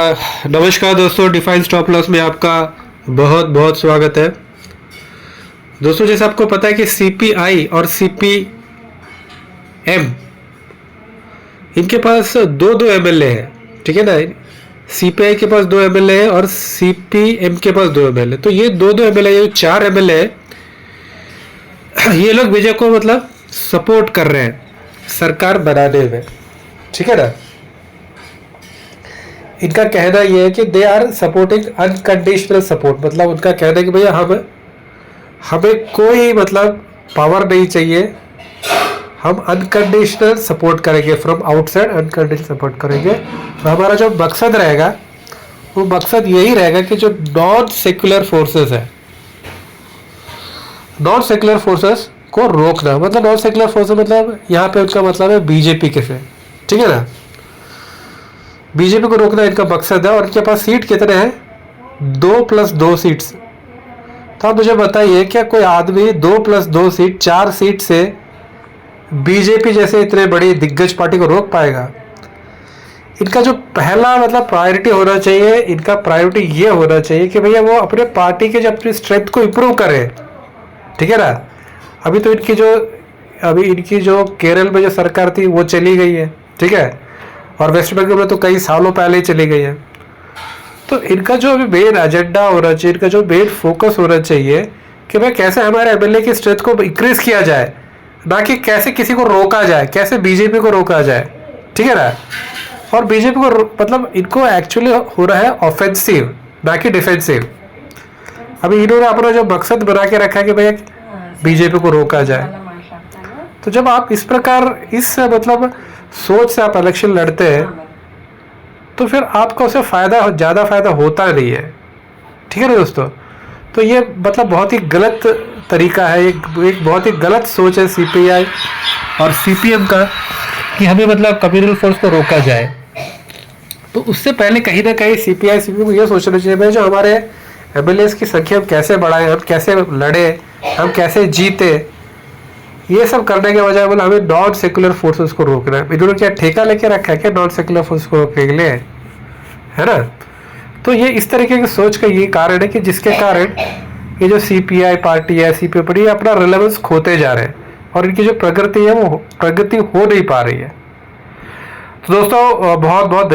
नमस्कार दोस्तों, define stop loss में आपका बहुत बहुत स्वागत है। दोस्तों, जैसे आपको पता है कि सीपीआई और सीपीएम इनके पास दो दो एमएलए हैं, ठीक है ना। सीपीआई के पास 2 एमएलए है और सीपीएम के पास 2 एमएलए। तो ये दो एमएलए, ये 4 एमएलए है, ये लोग विजय को मतलब सपोर्ट कर रहे हैं सरकार बनाने में, ठीक है ना। इनका कहना यह है कि they are supporting unconditional support, मतलब उनका कहना है कि भैया हमें कोई मतलब पावर नहीं चाहिए, हम अनकंडीशनल सपोर्ट करेंगे, फ्रॉम आउटसाइड अनकंडीशनल सपोर्ट करेंगे। तो हमारा जो मकसद रहेगा वो मकसद यही रहेगा कि जो नॉन सेक्युलर फोर्सेस है, नॉन सेक्युलर फोर्सेस को रोकना। मतलब नॉन सेक्युलर फोर्सेस मतलब यहाँ पे उनका मतलब है बीजेपी के से, ठीक है ना। बीजेपी को रोकना इनका मकसद है। और इनके पास सीट कितने हैं? 2+2 सीट्स। तो आप मुझे बताइए, क्या कोई आदमी 2+2 सीट 4 सीट से बीजेपी जैसे इतने बड़ी दिग्गज पार्टी को रोक पाएगा? इनका जो पहला मतलब प्रायोरिटी होना चाहिए, इनका प्रायोरिटी ये होना चाहिए कि भैया वो अपने पार्टी के जो अपनी स्ट्रेंथ को इम्प्रूव करें, ठीक है ना। अभी इनकी जो केरल में जो सरकार थी वो चली गई है, ठीक है, और वेस्ट बंगाल में तो कई सालों पहले ही चली गई है। तो इनका जो अभी मेन एजेंडा होना चाहिए, इनका जो मेन फोकस होना चाहिए कि भाई कैसे हमारे एमएलए की स्ट्रेंथ को इंक्रीज किया जाए, ना कि कैसे किसी को रोका जाए, कैसे बीजेपी को रोका जाए, ठीक है ना। और बीजेपी को मतलब इनको एक्चुअली हो रहा है ऑफेंसिव, ना कि डिफेंसिव। अभी इन्होंने अपना जो मकसद बना के रखा है कि भैया बीजेपी को रोका जाए। तो जब आप इस प्रकार इस मतलब सोच से आप इलेक्शन लड़ते हैं तो फिर आपको उससे ज़्यादा फायदा होता नहीं है, ठीक है ना दोस्तों। तो ये मतलब बहुत ही गलत तरीका है, एक बहुत ही गलत सोच है सीपीआई और सीपीएम का कि हमें मतलब कम्युनल फोर्स को रोका जाए। तो उससे पहले कहीं ना कहीं सीपीआई सीपीएम को ये सोचना चाहिए भाई जो हमारे एमएलएस की संख्या हम कैसे बढ़ाएं, हम कैसे लड़े, हम कैसे जीते। ये सब करने के बजाय बोला हमें नॉन सेक्युलर फोर्सेस को रोकना है। इन्होंने क्या ठेका लेके रखा है क्या नॉन सेक्युलर फोर्स को रोकने के लिए, है ना। तो ये इस तरीके की सोच का ये कारण है कि जिसके कारण ये जो सीपीआई पार्टी है, सीपीआई पार्टी, अपना रिलेवेंस खोते जा रहे हैं और इनकी जो प्रगति है वो प्रगति हो नहीं पा रही है। तो दोस्तों बहुत बहुत